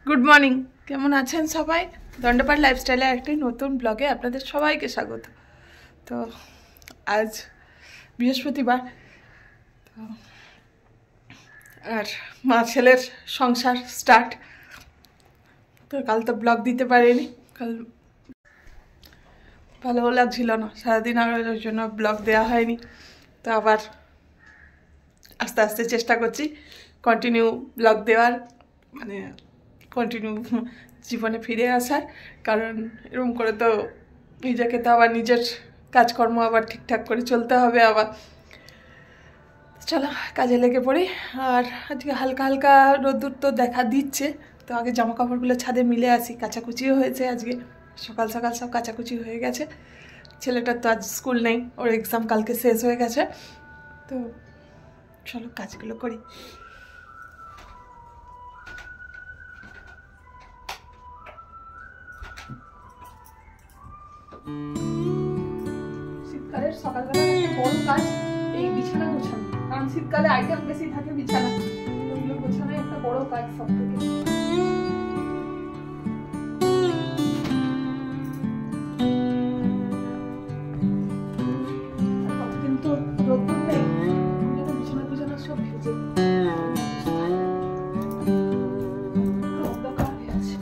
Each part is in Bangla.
গুড মর্নিং, কেমন আছেন সবাই? দণ্ডপাট লাইফস্টাইলের একটি নতুন ব্লগে আপনাদের সবাইকে স্বাগত। তো আজ বৃহস্পতিবার, তো আর মা ছেলের সংসার স্টার্ট। তো কাল তো ব্লগ দিতে পারিনি, কাল ভালো লাগছিল না, সারাদিন আর ওই জন্য ব্লগ দেওয়া হয়নি। তো আবার আস্তে আস্তে চেষ্টা করছি কন্টিনিউ ব্লগ দেওয়ার, মানে কন্টিনিউ জীবনে ফিরে আসার। কারণ এরকম করে তো নিজেকে তো আবার নিজের কাজকর্ম আবার ঠিকঠাক করে চলতে হবে। আবার চলো কাজে লেগে পড়ি। আর আজকে হালকা হালকা রোদ্দুর তো দেখা দিচ্ছে, তো আগে জামা কাপড়গুলো ছাদে মিলে আসি। কাচাকুচিও হয়েছে আজকে, সকাল সকাল সব কাচাকুচি হয়ে গেছে। ছেলেটার তো আজ স্কুল নেই, ওর এক্সাম কালকে শেষ হয়ে গেছে। তো চলো কাজগুলো করি। শীতকালের সকালবেলা একটা বড় কাজ এই বিছানা গোছানো, কারণ শীতকালে আইটেম বেশি থাকে বিছানা, ওগুলো গোছানোই একটা বড় কাজ সব থেকে। কতদিন তো রোদ্দুর নেই, বিছানা বিছানা সব ভিজে অন্ধকার হয়ে আছে।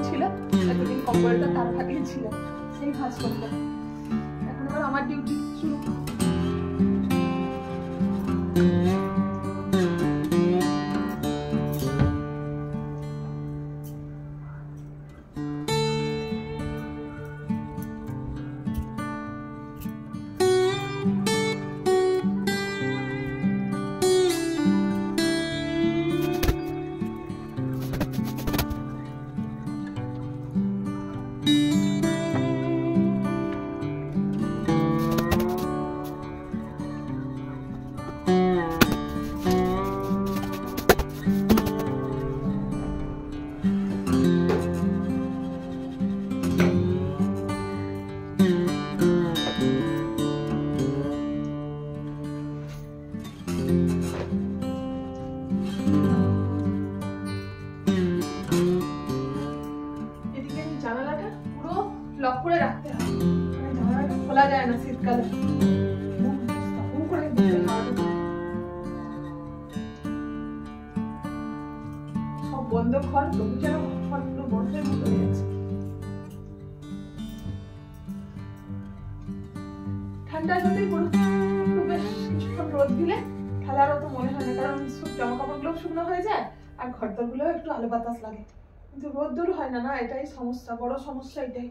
ছিল এতদিন কম্বলটা তার ভাগেই ছিল, সেই ভাঁজ করতে। এখন আবার আমার ডিউটি শুরু। লক করে রাখতে হয়, জানালাটা খোলা যায় না শীতকালে। সব বন্ধ ঘর, তবু যেন ঘরগুলো বন্ধের মতো হয়ে যাচ্ছে। ঠান্ডা হতেই বেশ কিছুক্ষণ রোদ দিলে তাহলে আর অত মনে হয় না, কারণ সব জামা কাপড়গুলো শুকনো হয়ে যায় আর ঘরদোরগুলো একটু আলো বাতাস লাগে। কিন্তু রোদ দূর হয় না, এটাই সমস্যা, বড় সমস্যা এটাই।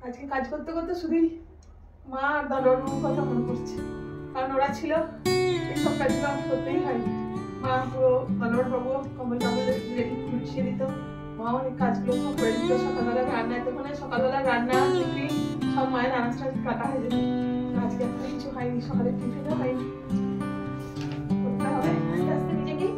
আজকে কাজ করতে করতে শুধুই মা আর দাদার কথা মনে পড়ছে, কারণ ওরা ছিল এইসব কাজগুলো আমাকে করতেই হয়। মা পুরো দাদার বাবু কম্বল টম্বল রেডি গুছিয়ে দিত, মা অনেক কাজগুলো সব করে দিত। সকালবেলা রান্না, এতক্ষণে সকালবেলা রান্না টিফিন সব মায়ের আনাজটা কাটা হয়ে যেত। আজকে এখন কিছু হয়নি, সকালের টিফিনও হয়নি। করতে হবে আস্তে আস্তে নিজেকেই।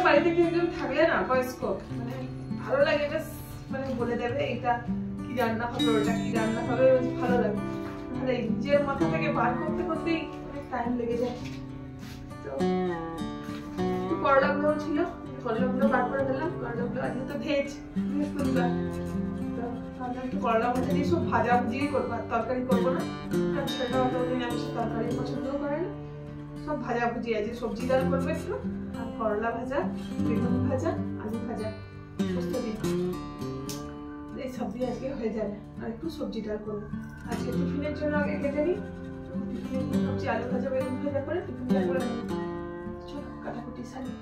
বাড়িতে কেউ কেউ থাকলে না বয়স্ক, মানে ভালো লাগে, বেশ মানে বলে দেবে এটা কি রান্না হবে, ওটা কি রান্না হবে, ভালো লাগে। তাহলে নিজের মাথা থেকে বার করতে করতেই অনেক টাইম লেগে যায়। তো করলাগুলো ছিল, করলাগুলো বার করে দিলাম। করলাগুলো আজকে তো ভেজ, বৃহস্পতিবার, তো ভাবলাম একটু করলা ভাজা দিয়ে সব ভাজা ভুজিয়ে করবো, আর তরকারি করবো না, কারণ সেটা অতদিন আমি তরকারি পছন্দও করে না। সব ভাজা ভুজি আছে, সবজি ডাল করবো একটু, আর করলা ভাজা, বেগুন ভাজা, আলু ভাজা, পোস্ত দিয়ে এই সবজি আজকে হয়ে যাবে। আর একটু সবজি ডাল করবো আজকে টিফিনের জন্য। আগে কেটে নিই টিফিনের সবজি, আলু ভাজা বেগুন ভাজা করে টিফিনটা করে নিই। চলো কাটাকুটি সারি।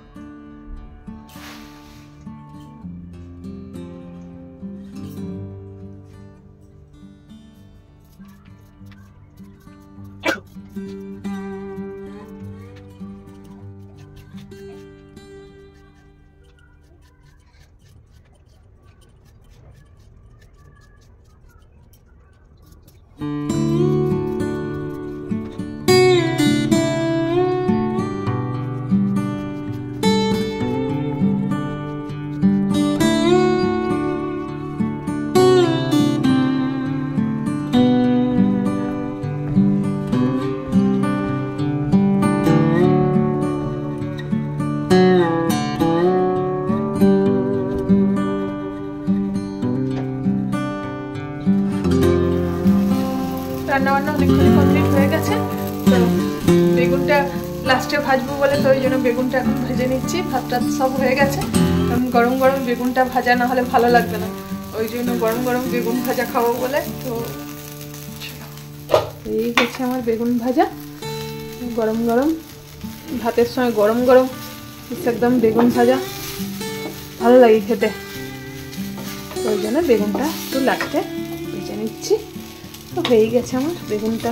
রান্নাবান্না অনেকক্ষণ কমপ্লিট হয়ে গেছে। তো বেগুনটা লাস্টে ভাজবো বলে, তো ওই জন্য বেগুনটা এখন ভেজে নিচ্ছি। ভাতটা সব হয়ে গেছে, গরম গরম বেগুনটা ভাজা না হলে ভালো লাগবে না, ওই জন্য গরম গরম বেগুন ভাজা খাবো বলে। তো এই হচ্ছে আমার বেগুন ভাজা, গরম গরম ভাতের সঙ্গে গরম গরম একদম বেগুন ভাজা ভালো লাগে খেতে, ওই জন্য বেগুনটা একটু লাস্টে ভেজে নিচ্ছি। তো হয়ে গেছে আমার, বেগুনটা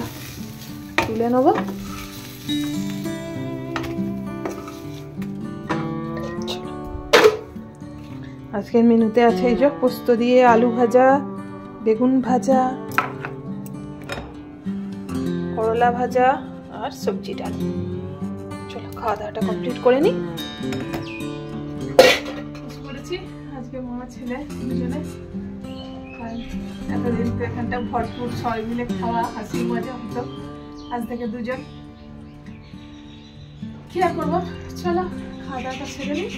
তুলে নেব। আজকের মেনুতে আছে এই যে পোস্ত দিয়ে আলু ভাজা, বেগুন ভাজা, করলা ভাজা আর সবজি ডাল। চলো খাওয়া দাওয়াটা কমপ্লিট করে নিই। করেছি আজকে মামা ছেলে দুজনে, এতদিন তো এখানটা ভরপুর সবাই মিলে খাওয়া, হাসি মজা হতো, আজ থেকে দুজন। কি আর করবো, চলো খাওয়া দাওয়াটা সেরে নিই।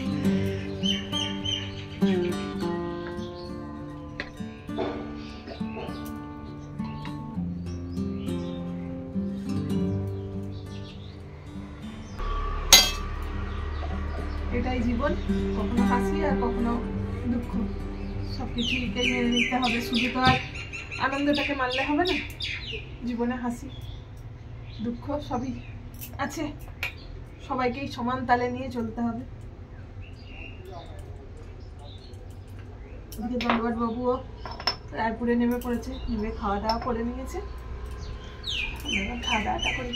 এটাই জীবন, কখনো হাসি আর কখনো দুঃখ, সবকিছুকে মেনে নিতে হবে। শুধু তো আর আনন্দটাকে মানলে হবে না, জীবনে হাসি দুঃখ সবই আছে, সবাইকেই সমান তালে নিয়ে চলতে হবে। ওদিকে দণ্ডবাট বাবুও রায়পুরে নেমে পড়েছে, নেমে খাওয়া দাওয়া করে নিয়েছে। খাওয়া দাওয়াটা করি।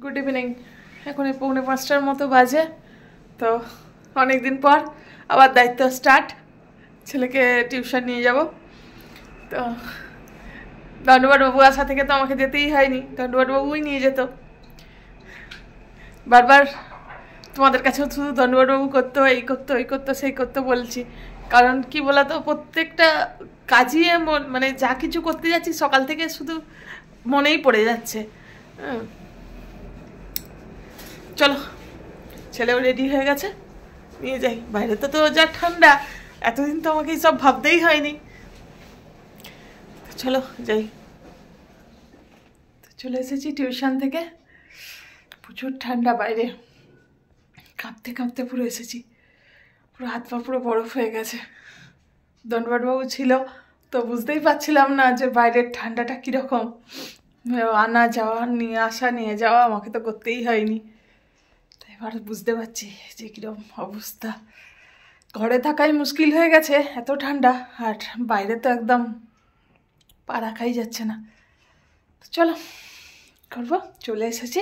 গুড ইভিনিং, এখন 4:45টার মতো বাজে। তো অনেকদিন পর আবার দায়িত্ব স্টার্ট, ছেলেকে টিউশন নিয়ে যাব। তো দণ্ডবাট বাবু আসা থেকে তো আমাকে যেতেই হয়নি, দণ্ডবাট বাবুই নিয়ে যেত। বারবার তোমাদের কাছেও শুধু দণ্ডবাট বাবু করতো, এই করতো, এই করতো, সেই করতো বলছি, কারণ কি বলতো প্রত্যেকটা কাজই মানে যা কিছু করতে যাচ্ছি সকাল থেকে শুধু মনেই পড়ে যাচ্ছে। চলো ছেলেও রেডি হয়ে গেছে, নিয়ে যাই। বাইরে তো যা ঠান্ডা, এতদিন তো আমাকে সব ভাবতেই হয়নি। চলো যাই। চলে এসেছি টিউশন থেকে, প্রচুর ঠান্ডা বাইরে, কাঁপতে কাঁপতে পুরো এসেছি, পুরো হাত পা পুরো বরফ হয়ে গেছে। দণ্ডবাটবাবু ছিল তো বুঝতেই পারছিলাম না যে বাইরের ঠান্ডাটা কীরকম, আনা যাওয়া, নিয়ে আসা নিয়ে যাওয়া আমাকে তো করতেই হয়নি। তাই এবার বুঝতে পারছি যে কীরকম অবস্থা, ঘরে থাকাই মুশকিল হয়ে গেছে এত ঠান্ডা, আর বাইরে তো একদম পা রাখাই যাচ্ছে না। চলো করবো, চলে এসেছি,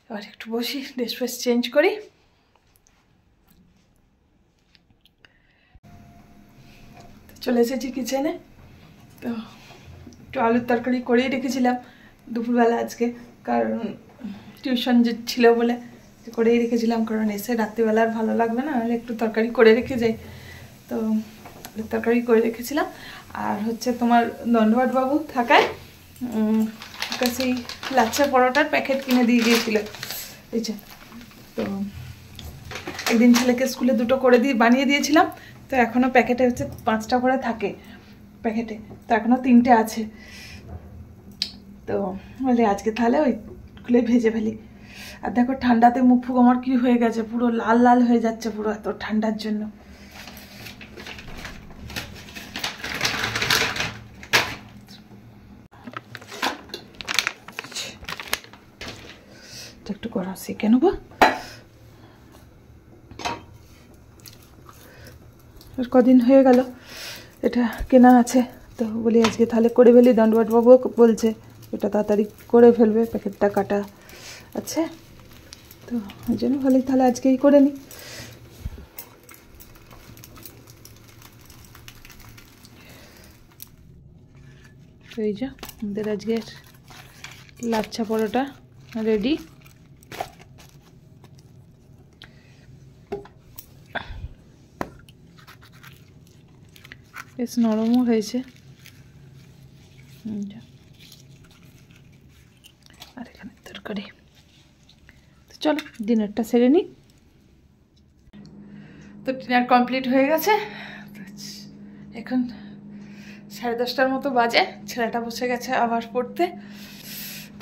এবার একটু বসি, ড্রেস ফ্রেস চেঞ্জ করি। চলে এসেছি কিচেনে। তো একটু আলুর তরকারি করেই রেখেছিলাম দুপুরবেলা আজকে, কারণ টিউশন যে ছিল বলে করেই রেখেছিলাম, কারণ এসে রাত্রিবেলা আর ভালো লাগবে না, আর একটু তরকারি করে রেখে যাই। তো আলুর তরকারি করে রেখেছিলাম। আর হচ্ছে তোমার দণ্ডবাট বাবু থাকায় সেই লাচ্ছা পরোটার প্যাকেট কিনে দিয়ে গিয়েছিল, এই যে। তো একদিন ছেলেকে স্কুলে দুটো করে বানিয়ে দিয়েছিলাম, তো এখনও প্যাকেটে হচ্ছে 5টা করে থাকে প্যাকেটে, তো এখনও 3টে আছে। তো বলে আজকে তাহলে ওইগুলোই ভেজে ফেলি। আর দেখো ঠান্ডাতে মুখ ফুক আমার কি হয়ে গেছে, পুরো লাল লাল হয়ে যাচ্ছে পুরো, এত ঠান্ডার জন্য। একটু কড়া সেঁকে নেবো। কদিন হয়ে গেল এটা কেনা আছে, তো বলি আজকে তাহলে করে ফেলি। দণ্ডবাট বাবুও বলছে এটা তাড়াতাড়ি করে ফেলবে, প্যাকেটটা কাটা আছে, তো ওই জন্য ভালোই তাহলে আজকেই করে নিই। তো এই যে আমাদের আজকের লাচ্ছা পরোটা রেডি। বেশ নরমও হয়েছে। আর এখানে তরকারি। তো চলো ডিনারটা সেরে নিই। তো ডিনার কমপ্লিট হয়ে গেছে। এখন 10:30টার মতো বাজে। ছেলেটা বসে গেছে আবার পড়তে।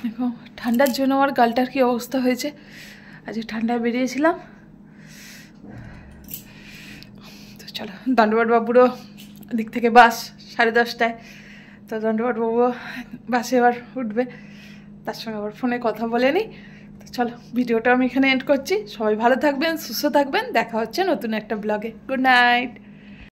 দেখো ঠান্ডার জন্য আমার গালটার কি অবস্থা হয়েছে। আজকে ঠান্ডায় বেরিয়েছিলাম। তো চলো, দণ্ডবট বাবুরও দিক থেকে বাস 10:30টায়। তো দণ্ডবট বাবু বাসে এবার উঠবে, তার সঙ্গে আবার ফোনে কথা বলে নিই। তো চলো, ভিডিওটা আমি এখানে এন্ড করছি। সবাই ভালো থাকবেন, সুস্থ থাকবেন। দেখা হচ্ছে নতুন একটা ব্লগে। Good night.